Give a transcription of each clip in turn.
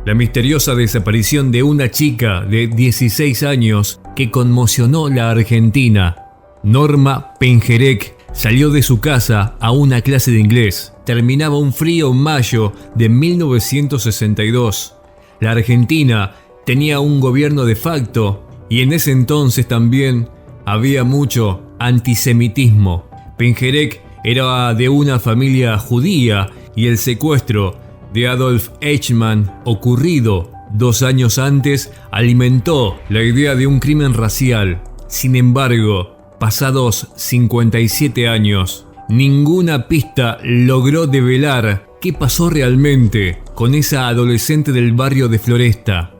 La misteriosa desaparición de una chica de 16 años que conmocionó la Argentina. Norma Pengerek salió de su casa a una clase de inglés. Terminaba un frío mayo de 1962. La Argentina tenía un gobierno de facto y en ese entonces también había mucho antisemitismo. Pengerek era de una familia judía y el secuestro de Adolf Eichmann, ocurrido 2 años antes, alimentó la idea de un crimen racial. Sin embargo, pasados 57 años, ninguna pista logró develar qué pasó realmente con esa adolescente del barrio de Floresta.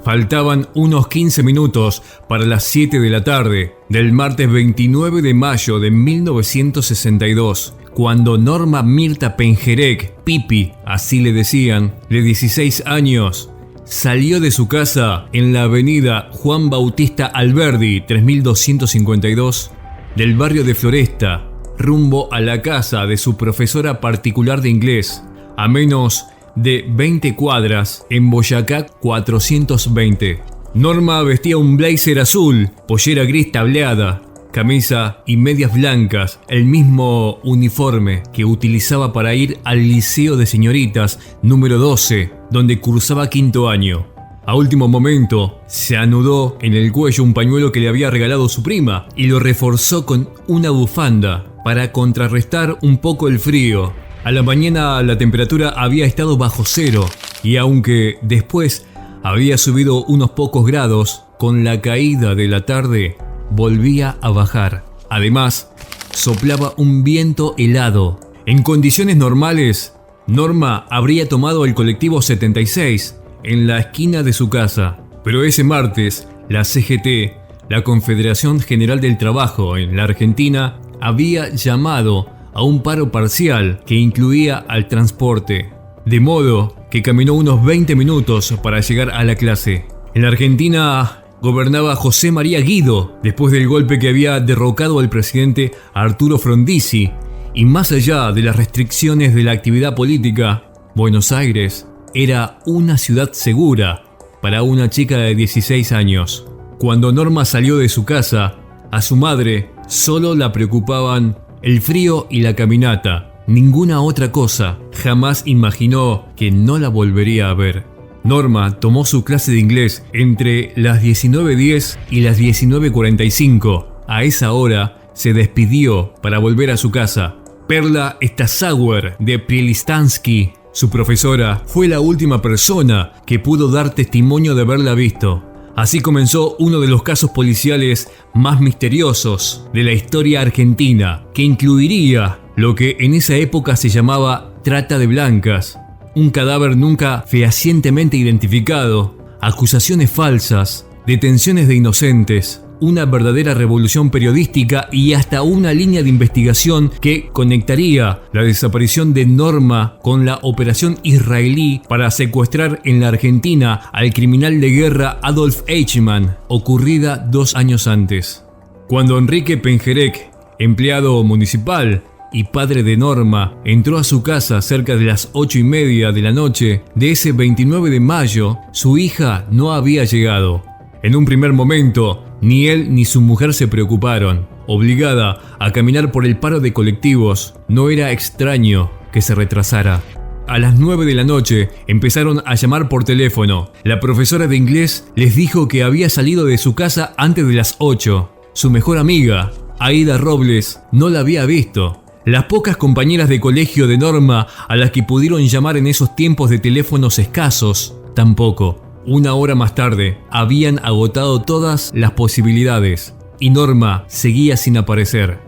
Faltaban unos 15 minutos para las 7 de la tarde del martes 29 de mayo de 1962, cuando Norma Mirta Pengerek, Pipi, así le decían, de 16 años, salió de su casa en la avenida Juan Bautista Alberdi, 3252, del barrio de Floresta, rumbo a la casa de su profesora particular de inglés, a menos de 20 cuadras en Boyacá 420. Norma vestía un blazer azul, pollera gris tableada, camisa y medias blancas, el mismo uniforme que utilizaba para ir al Liceo de Señoritas número 12, donde cursaba quinto año. A último momento, se anudó en el cuello un pañuelo que le había regalado su prima y lo reforzó con una bufanda para contrarrestar un poco el frío. A la mañana la temperatura había estado bajo cero y aunque después había subido unos pocos grados, con la caída de la tarde volvía a bajar. Además, soplaba un viento helado. En condiciones normales, Norma habría tomado el colectivo 76 en la esquina de su casa, pero ese martes la CGT, la Confederación General del Trabajo en la Argentina, había llamado a un paro parcial que incluía al transporte, de modo que caminó unos 20 minutos para llegar a la clase. En la Argentina gobernaba José María Guido después del golpe que había derrocado al presidente Arturo Frondizi, y más allá de las restricciones de la actividad política, Buenos Aires era una ciudad segura para una chica de 16 años. Cuando Norma salió de su casa, a su madre solo la preocupaban el frío y la caminata, ninguna otra cosa. Jamás imaginó que no la volvería a ver. Norma tomó su clase de inglés entre las 19:10 y las 19:45. A esa hora se despidió para volver a su casa. Perla Stasauer de Prielistansky, su profesora, fue la última persona que pudo dar testimonio de haberla visto. Así comenzó uno de los casos policiales más misteriosos de la historia argentina, que incluiría lo que en esa época se llamaba trata de blancas, un cadáver nunca fehacientemente identificado, acusaciones falsas, detenciones de inocentes, una verdadera revolución periodística y hasta una línea de investigación que conectaría la desaparición de Norma con la operación israelí para secuestrar en la Argentina al criminal de guerra Adolf Eichmann, ocurrida 2 años antes. Cuando Enrique Pengerek, empleado municipal y padre de Norma, entró a su casa cerca de las 8:30 de la noche de ese 29 de mayo, su hija no había llegado. En un primer momento, ni él ni su mujer se preocuparon. Obligada a caminar por el paro de colectivos, no era extraño que se retrasara. A las 9 de la noche empezaron a llamar por teléfono. La profesora de inglés les dijo que había salido de su casa antes de las 8. Su mejor amiga, Aida Robles, no la había visto. Las pocas compañeras de colegio de Norma a las que pudieron llamar en esos tiempos de teléfonos escasos, tampoco. 1 hora más tarde, habían agotado todas las posibilidades y Norma seguía sin aparecer.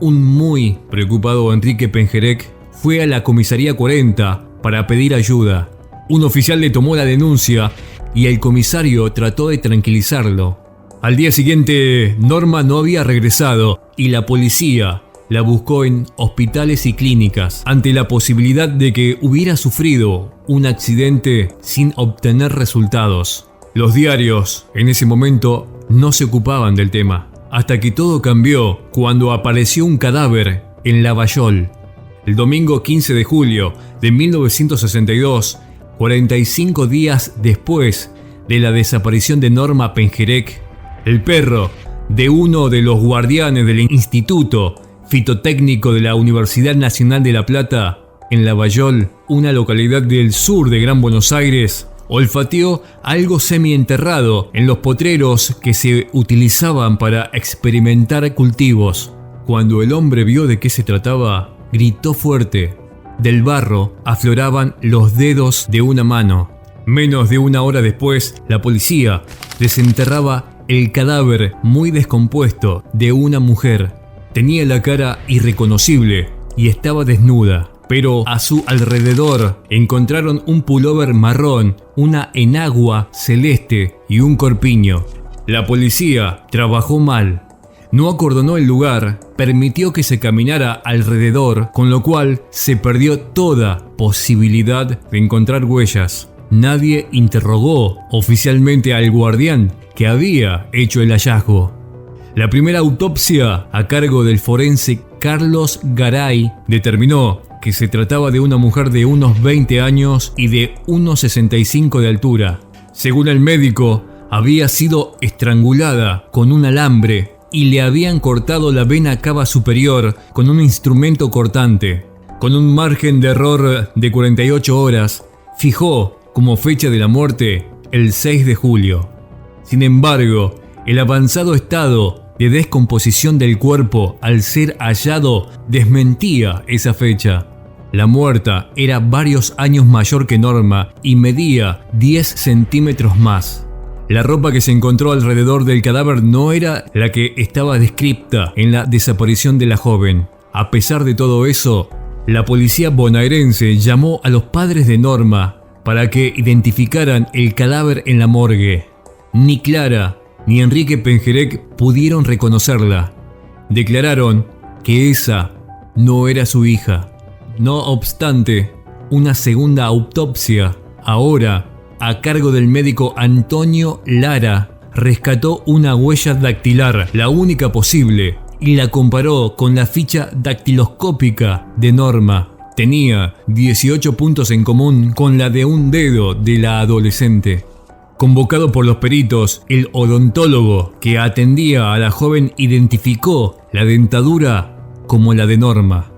Un muy preocupado Enrique Pengerek fue a la comisaría 40 para pedir ayuda. Un oficial le tomó la denuncia y el comisario trató de tranquilizarlo. Al día siguiente, Norma no había regresado y la policía la buscó en hospitales y clínicas ante la posibilidad de que hubiera sufrido un accidente sin obtener resultados. Los diarios en ese momento no se ocupaban del tema, hasta que todo cambió cuando apareció un cadáver en Lavallol. El domingo 15 de julio de 1962, 45 días después de la desaparición de Norma Pengerek, el perro de uno de los guardianes del Instituto Fitotécnico de la Universidad Nacional de La Plata, en Lavallol, una localidad del sur de Gran Buenos Aires, olfateó algo semienterrado en los potreros que se utilizaban para experimentar cultivos. Cuando el hombre vio de qué se trataba, gritó fuerte. Del barro afloraban los dedos de una mano. Menos de una hora después, la policía desenterraba el cadáver muy descompuesto de una mujer. Tenía la cara irreconocible y estaba desnuda, pero a su alrededor encontraron un pullover marrón, una enagua celeste y un corpiño. La policía trabajó mal. No acordonó el lugar, permitió que se caminara alrededor, con lo cual se perdió toda posibilidad de encontrar huellas. Nadie interrogó oficialmente al guardián que había hecho el hallazgo. La primera autopsia, a cargo del forense Carlos Garay, determinó que se trataba de una mujer de unos 20 años y de 1,65 de altura. Según el médico, había sido estrangulada con un alambre y le habían cortado la vena cava superior con un instrumento cortante. Con un margen de error de 48 horas, fijó como fecha de la muerte el 6 de julio. Sin embargo, el avanzado estado de descomposición del cuerpo al ser hallado desmentía esa fecha. La muerta era varios años mayor que Norma y medía 10 centímetros más. La ropa que se encontró alrededor del cadáver no era la que estaba descripta en la desaparición de la joven. A pesar de todo eso, la policía bonaerense llamó a los padres de Norma para que identificaran el cadáver en la morgue. Ni Clara ni Enrique Pengerek pudieron reconocerla. Declararon que esa no era su hija. No obstante, una segunda autopsia, ahora a cargo del médico Antonio Lara, rescató una huella dactilar, la única posible, y la comparó con la ficha dactiloscópica de Norma. Tenía 18 puntos en común con la de un dedo de la adolescente. Convocado por los peritos, el odontólogo que atendía a la joven identificó la dentadura como la de Norma.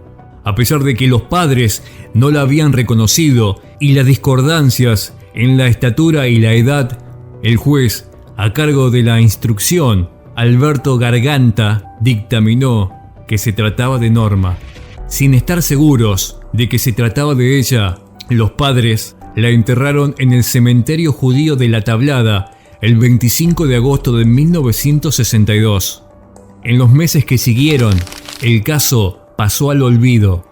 A pesar de que los padres no la habían reconocido y las discordancias en la estatura y la edad, el juez, a cargo de la instrucción, Alberto Garganta, dictaminó que se trataba de Norma. Sin estar seguros de que se trataba de ella, los padres la enterraron en el cementerio judío de La Tablada el 25 de agosto de 1962. En los meses que siguieron, el caso pasó al olvido.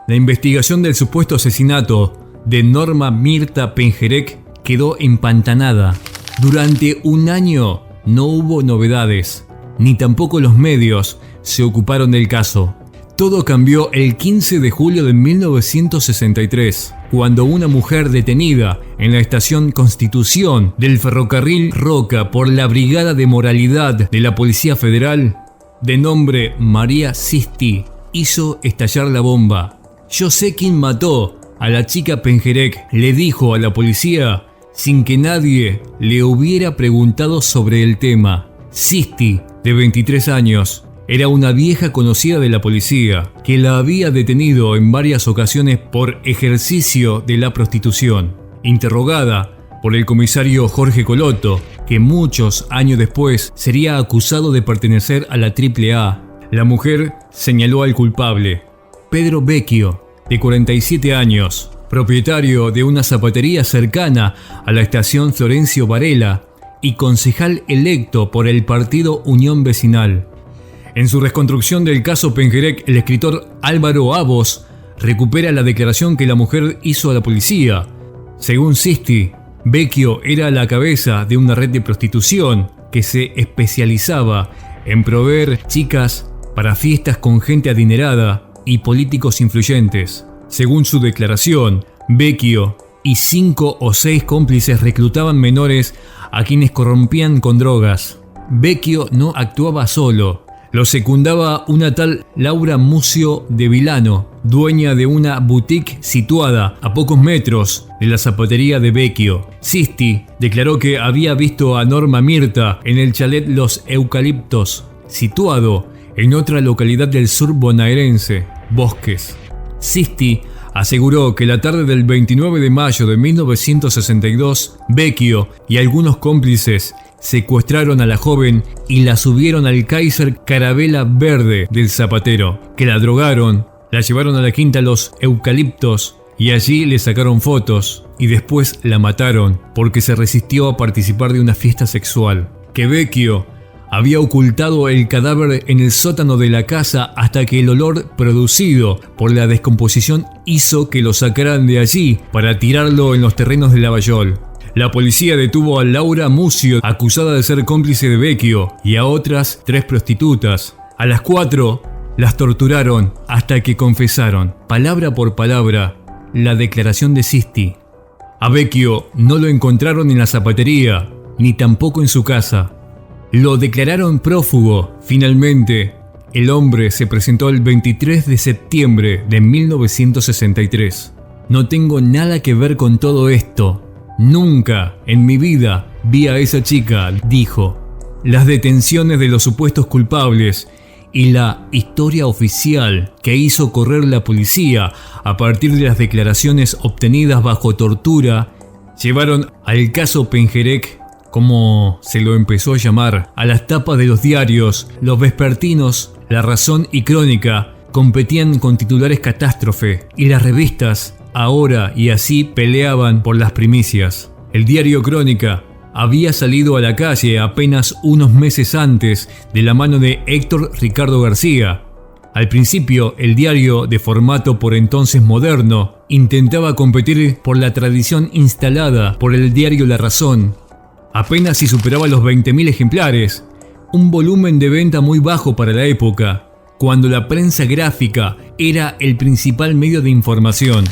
La investigación del supuesto asesinato de Norma Mirta Pengerek quedó empantanada. Durante un año no hubo novedades, ni tampoco los medios se ocuparon del caso. Todo cambió el 15 de julio de 1963, cuando una mujer detenida en la estación Constitución del ferrocarril Roca por la Brigada de Moralidad de la Policía Federal, de nombre María Sisti, hizo estallar la bomba. Yo sé quién mató a la chica Pengerek, le dijo a la policía sin que nadie le hubiera preguntado sobre el tema. Sisti, de 23 años, era una vieja conocida de la policía que la había detenido en varias ocasiones por ejercicio de la prostitución. Interrogada por el comisario Jorge Coloto, que muchos años después sería acusado de pertenecer a la AAA, la mujer señaló al culpable, Pedro Vecchio, de 47 años, propietario de una zapatería cercana a la estación Florencio Varela y concejal electo por el partido Unión Vecinal. En su reconstrucción del caso Pengerek, el escritor Álvaro Avos recupera la declaración que la mujer hizo a la policía. Según Sisti, Vecchio era la cabeza de una red de prostitución que se especializaba en proveer chicas para fiestas con gente adinerada y políticos influyentes. Según su declaración, Vecchio y 5 o 6 cómplices reclutaban menores a quienes corrompían con drogas. Vecchio no actuaba solo. Lo secundaba una tal Laura Mucio de Vilano, dueña de una boutique situada a pocos metros de la zapatería de Vecchio. Sisti declaró que había visto a Norma Mirta en el chalet Los Eucaliptos, situado en otra localidad del sur bonaerense, Bosques. Sisti aseguró que la tarde del 29 de mayo de 1962, Vecchio y algunos cómplices secuestraron a la joven y la subieron al Kaiser Carabela Verde del zapatero, que la drogaron, la llevaron a la quinta Los Eucaliptos y allí le sacaron fotos y después la mataron porque se resistió a participar de una fiesta sexual. Que Vecchio había ocultado el cadáver en el sótano de la casa hasta que el olor producido por la descomposición hizo que lo sacaran de allí para tirarlo en los terrenos de Lavallol. La policía detuvo a Laura Mucio, acusada de ser cómplice de Vecchio, y a otras 3 prostitutas. A las 4 las torturaron hasta que confesaron, palabra por palabra, la declaración de Sisti. A Vecchio no lo encontraron en la zapatería, ni tampoco en su casa. Lo declararon prófugo. Finalmente, el hombre se presentó el 23 de septiembre de 1963. No tengo nada que ver con todo esto. Nunca en mi vida vi a esa chica, dijo. Las detenciones de los supuestos culpables y la historia oficial que hizo correr la policía a partir de las declaraciones obtenidas bajo tortura llevaron al caso Pengerek, como se lo empezó a llamar, a las tapas de los diarios. Los vespertinos, La Razón y Crónica competían con titulares catástrofe y las revistas Ahora y Así peleaban por las primicias. El diario Crónica había salido a la calle apenas unos meses antes de la mano de Héctor Ricardo García. Al principio, el diario, de formato por entonces moderno, intentaba competir por la tradición instalada por el diario La Razón. Apenas si superaba los 20.000 ejemplares, un volumen de venta muy bajo para la época, cuando la prensa gráfica era el principal medio de información.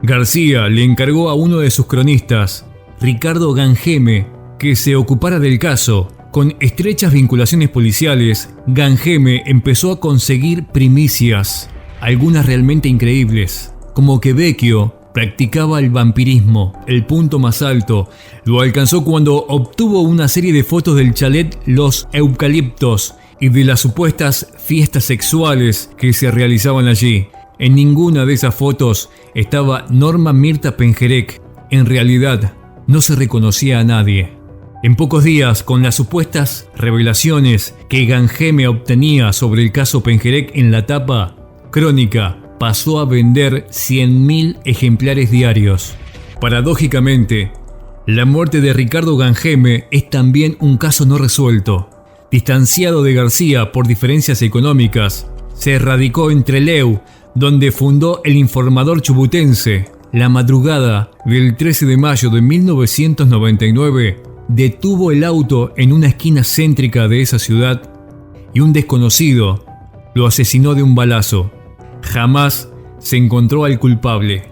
García le encargó a uno de sus cronistas, Ricardo Gangeme, que se ocupara del caso. Con estrechas vinculaciones policiales, Gangeme empezó a conseguir primicias, algunas realmente increíbles, como que Vecchio practicaba el vampirismo. El punto más alto lo alcanzó cuando obtuvo una serie de fotos del chalet Los Eucaliptos y de las supuestas fiestas sexuales que se realizaban allí. En ninguna de esas fotos estaba Norma Mirta Pengerek. En realidad, no se reconocía a nadie. En pocos días, con las supuestas revelaciones que Gangeme obtenía sobre el caso Pengerek en la tapa, Crónica pasó a vender 100.000 ejemplares diarios. Paradójicamente, la muerte de Ricardo Gangeme es también un caso no resuelto. Distanciado de García por diferencias económicas, se radicó en Trelew, donde fundó El Informador Chubutense. La madrugada del 13 de mayo de 1999, detuvo el auto en una esquina céntrica de esa ciudad y un desconocido lo asesinó de un balazo. Jamás se encontró al culpable.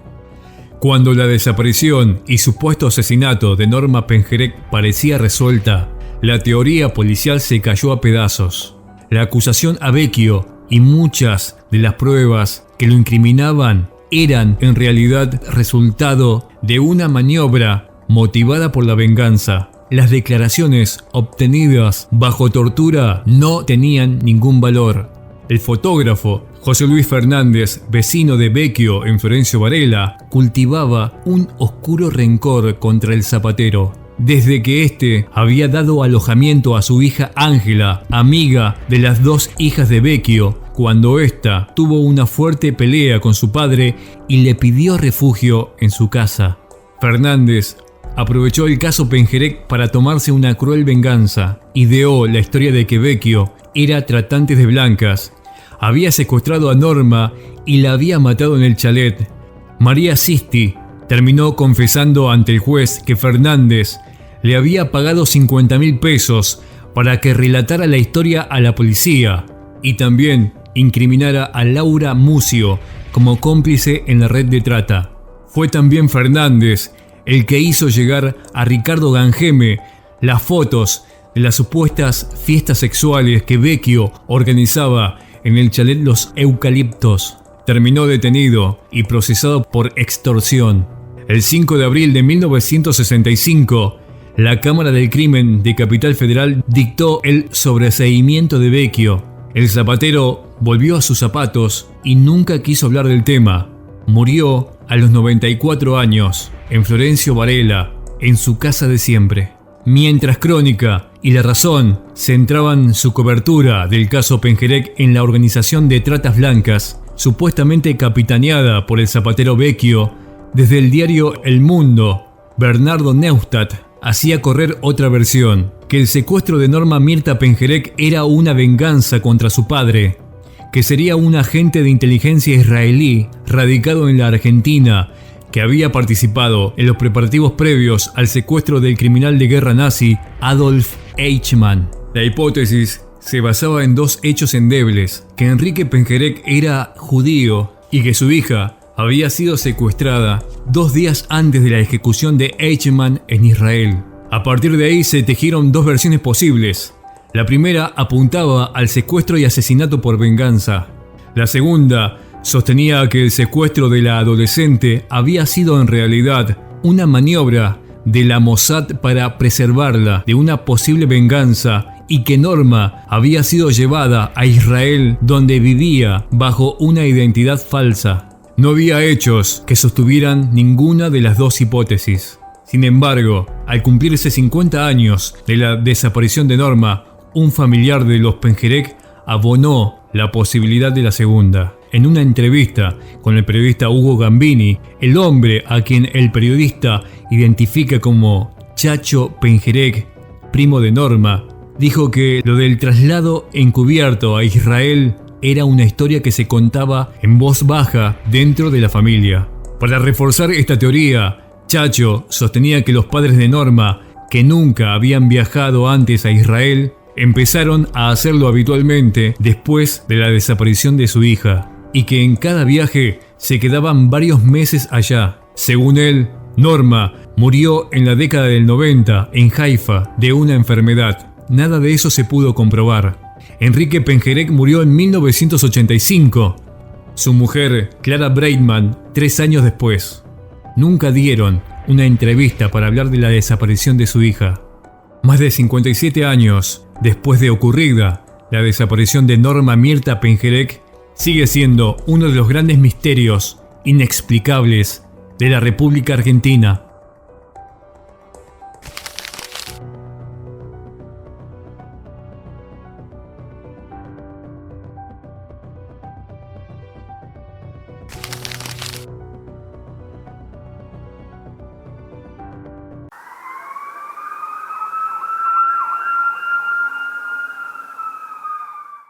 Cuando la desaparición y supuesto asesinato de Norma Pengerek parecía resuelta, la teoría policial se cayó a pedazos. La acusación a Vecchio y muchas de las pruebas que lo incriminaban eran en realidad resultado de una maniobra motivada por la venganza. Las declaraciones obtenidas bajo tortura no tenían ningún valor. El fotógrafo José Luis Fernández, vecino de Vecchio en Florencio Varela, cultivaba un oscuro rencor contra el zapatero, desde que éste había dado alojamiento a su hija Ángela, amiga de las 2 hijas de Vecchio, cuando ésta tuvo una fuerte pelea con su padre y le pidió refugio en su casa. Fernández aprovechó el caso Pengerek para tomarse una cruel venganza. Ideó la historia de que Vecchio era tratante de blancas, había secuestrado a Norma y la había matado en el chalet. María Sisti terminó confesando ante el juez que Fernández le había pagado 50.000 pesos para que relatara la historia a la policía y también incriminara a Laura Mucio como cómplice en la red de trata. Fue también Fernández el que hizo llegar a Ricardo Gangeme las fotos de las supuestas fiestas sexuales que Vecchio organizaba en el chalet Los Eucaliptos. Terminó detenido y procesado por extorsión. El 5 de abril de 1965, la Cámara del Crimen de Capital Federal dictó el sobreseimiento de Vecchio. El zapatero volvió a sus zapatos y nunca quiso hablar del tema. Murió a los 94 años en Florencio Varela, en su casa de siempre. Mientras Crónica y La Razón centraban su cobertura del caso Pengerek en la organización de tratas blancas, supuestamente capitaneada por el zapatero Vecchio, desde el diario El Mundo, Bernardo Neustadt hacía correr otra versión, que el secuestro de Norma Mirta Pengerek era una venganza contra su padre, que sería un agente de inteligencia israelí radicado en la Argentina, que había participado en los preparativos previos al secuestro del criminal de guerra nazi Adolf Eichmann. La hipótesis se basaba en dos hechos endebles: que Enrique Pengerek era judío y que su hija había sido secuestrada 2 días antes de la ejecución de Eichmann en Israel. A partir de ahí se tejieron dos versiones posibles. La primera apuntaba al secuestro y asesinato por venganza. La segunda sostenía que el secuestro de la adolescente había sido en realidad una maniobra de la Mossad para preservarla de una posible venganza y que Norma había sido llevada a Israel, donde vivía bajo una identidad falsa. No había hechos que sostuvieran ninguna de las dos hipótesis. Sin embargo, al cumplirse 50 años de la desaparición de Norma, un familiar de los Pengerek abonó la posibilidad de la segunda. En una entrevista con el periodista Hugo Gambini, el hombre a quien el periodista identifica como Chacho Pengerek, primo de Norma, dijo que lo del traslado encubierto a Israel era una historia que se contaba en voz baja dentro de la familia. Para reforzar esta teoría, Chacho sostenía que los padres de Norma, que nunca habían viajado antes a Israel, empezaron a hacerlo habitualmente después de la desaparición de su hija, y que en cada viaje se quedaban varios meses allá. Según él, Norma murió en la década del 90 en Haifa de una enfermedad. Nada de eso se pudo comprobar. Enrique Pengerek murió en 1985. Su mujer, Clara Breitman, 3 años después. Nunca dieron una entrevista para hablar de la desaparición de su hija. Más de 57 años después de ocurrida, la desaparición de Norma Mirta Pengerek sigue siendo uno de los grandes misterios inexplicables de la República Argentina.